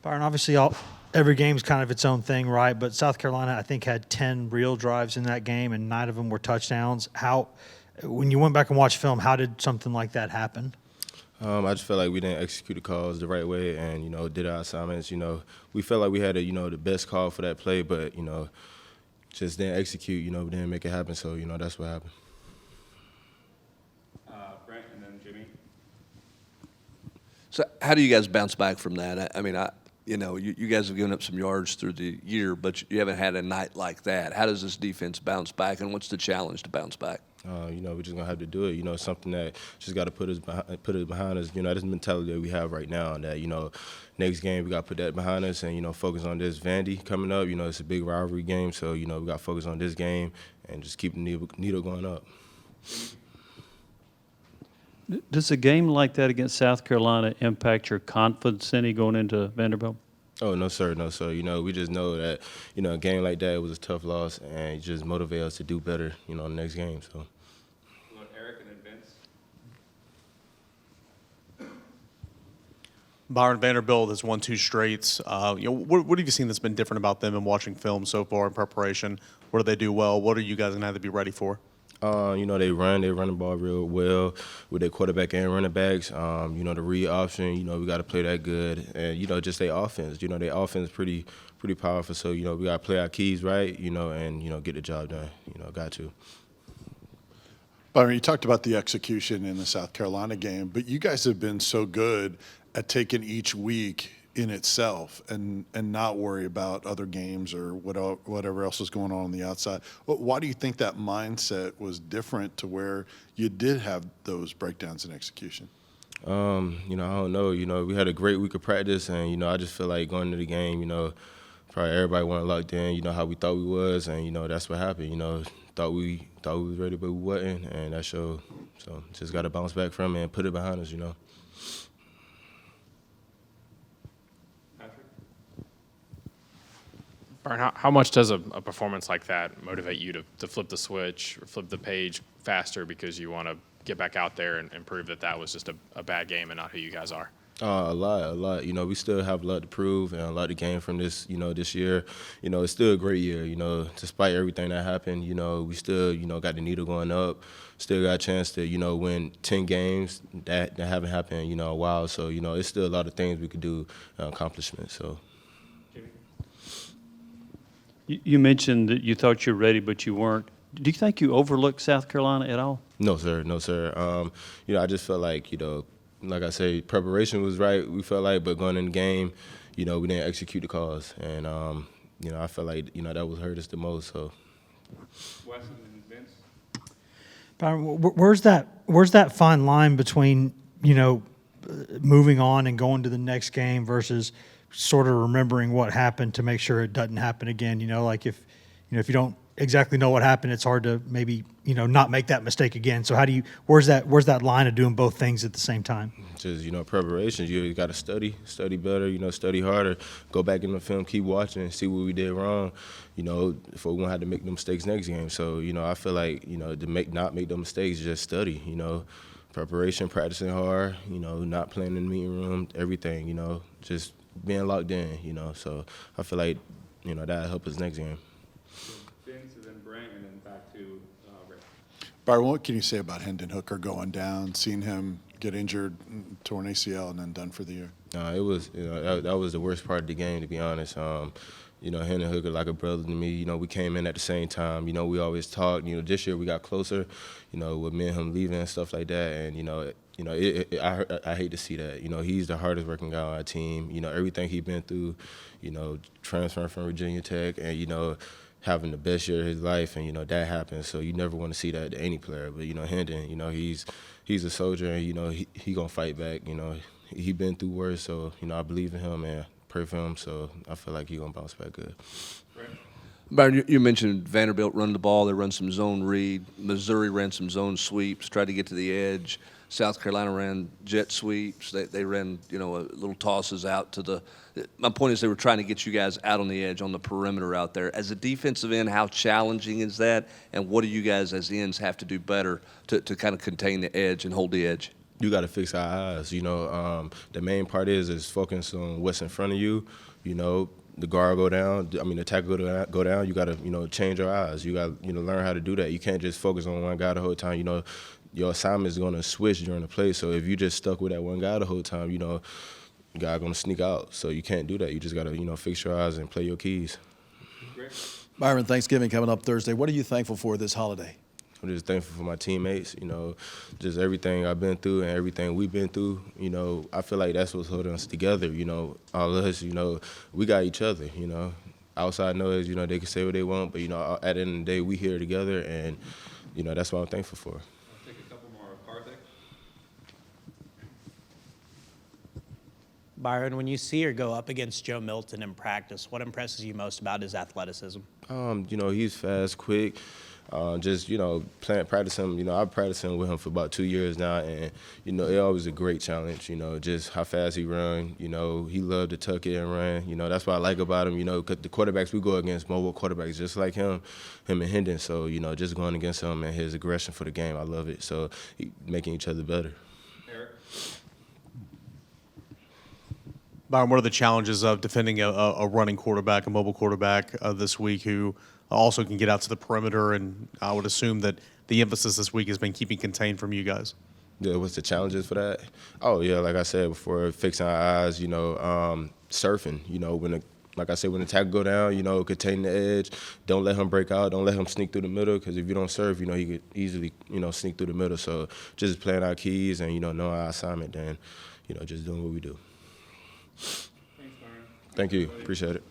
Byron, obviously, every game's kind of its own thing, right? But South Carolina, I think, had 10 real drives in that game, and 9 of them were touchdowns. When you went back and watched film, how did something like that happen? I just felt like we didn't execute the calls the right way, and did our assignments. We felt like we had the best call for that play, but just didn't execute. We didn't make it happen. So that's what happened. Brent and then Jimmy. So how do you guys bounce back from that? I mean, you guys have given up some yards through the year, but you haven't had a night like that. How does this defense bounce back, and what's the challenge to bounce back? We're just gonna have to do it. It's something that just got to put it behind us. That's the mentality that we have right now. That next game we got to put that behind us and focus on this Vandy coming up. It's a big rivalry game, so we got to focus on this game and just keep the needle going up. Does a game like that against South Carolina impact your confidence any going into Vanderbilt? Oh, no, sir, no, sir. We just know that, a game like that was a tough loss, and it just motivate us to do better, the next game. So. Eric and then Vince. Byron, Vanderbilt has won 2 straights. What have you seen that's been different about them in watching film so far in preparation? What do they do well? What are you guys going to have to be ready for? They run the ball real well with their quarterback and running backs. The read option, we got to play that good. And, just their offense. Their offense is pretty powerful. So, we got to play our keys right, and, get the job done. Got to. Byron, you talked about the execution in the South Carolina game, but you guys have been so good at taking each week in itself and not worry about other games or whatever else is going on the outside. Why do you think that mindset was different to where you did have those breakdowns in execution? I don't know. We had a great week of practice, and, I just feel like going into the game, probably everybody wasn't locked in, how we thought we was, and, that's what happened. Thought we was ready, but we wasn't, and that showed. So just got to bounce back from it and put it behind us, Byron, how much does a performance like that motivate you to flip the switch or flip the page faster because you want to get back out there and prove that was just a bad game and not who you guys are? A lot. We still have a lot to prove and a lot to gain from this, this year. It's still a great year, despite everything that happened, we still, got the needle going up, still got a chance to, win 10 games that haven't happened, in a while. So, it's still a lot of things we could do, accomplishments, so. You mentioned that you thought you were ready, but you weren't. Do you think you overlooked South Carolina at all? No, sir. I just felt like, like I say, preparation was right, we felt like, but going in the game, we didn't execute the calls. And, I felt like, that was hurt us the most. So. Wes and Vince. Byron, where's that fine line between, moving on and going to the next game versus sort of remembering what happened to make sure it doesn't happen again? Like if you don't exactly know what happened, it's hard to maybe, not make that mistake again. So where's that line of doing both things at the same time? Just, preparation. You got to study better, study harder, go back in the film, keep watching, see what we did wrong, if we won't have to make the mistakes next game. So, I feel like, to not make those mistakes, just study, preparation, practicing hard, not playing in the meeting room, everything, just being locked in, so I feel like, that'll help us next game. Vince and then Brent and then back to Rick. Byron, what can you say about Hendon Hooker going down, seeing him get injured, torn ACL, and then done for the year? It was, that was the worst part of the game, to be honest. Hendon Hooker like a brother to me. We came in at the same time. We always talked. This year we got closer, with me and him leaving and stuff like that. And, I hate to see that. He's the hardest working guy on our team. Everything he's been through, transferring from Virginia Tech and, having the best year of his life, and, that happens. So you never want to see that to any player. But, Hendon, he's a soldier, and, he going to fight back. He been through worse, so, I believe in him and pray for him. So I feel like he's going to bounce back good. Right. Byron, you mentioned Vanderbilt run the ball. They run some zone read. Missouri ran some zone sweeps, tried to get to the edge. South Carolina ran jet sweeps. They ran, little tosses out to the – my point is they were trying to get you guys out on the edge on the perimeter out there. As a defensive end, how challenging is that, and what do you guys as ends have to do better to kind of contain the edge and hold the edge? you got to fix our eyes. You know, the main part is focus on what's in front of you. You know, the guard go down. I mean, the tackle go down. You got to change your eyes. You got to learn how to do that. You can't just focus on one guy the whole time. You know, your assignment is going to switch during the play. So if you just stuck with that one guy the whole time, guy going to sneak out. So you can't do that. You just got to fix your eyes and play your keys. Byron, Thanksgiving coming up Thursday. What are you thankful for this holiday? I'm just thankful for my teammates, just everything I've been through and everything we've been through. I feel like that's what's holding us together, all of us, we got each other, Outside noise, they can say what they want, but, at the end of the day, we here together, and, that's what I'm thankful for. I'll take a couple more. Karthik? Byron, when you see her go up against Joe Milton in practice, what impresses you most about his athleticism? He's fast, quick. Practicing. I've practiced him with him for about 2 years now, and it always a great challenge. Just how fast he run. He loved to tuck it and run. That's what I like about him. Because the quarterbacks we go against, mobile quarterbacks just like him and Hendon. So just going against him and his aggression for the game, I love it. So making each other better. Byron, what are the challenges of defending a running quarterback, a mobile quarterback this week who also can get out to the perimeter? And I would assume that the emphasis this week has been keeping contained from you guys. Yeah, what's the challenges for that? Oh, yeah, like I said before, fixing our eyes, surfing, when the tackle go down, contain the edge. Don't let him break out. Don't let him sneak through the middle, because if you don't surf, he could easily, sneak through the middle. So just playing our keys and, knowing our assignment, then, just doing what we do. Thanks, Byron. Thank you. Appreciate it.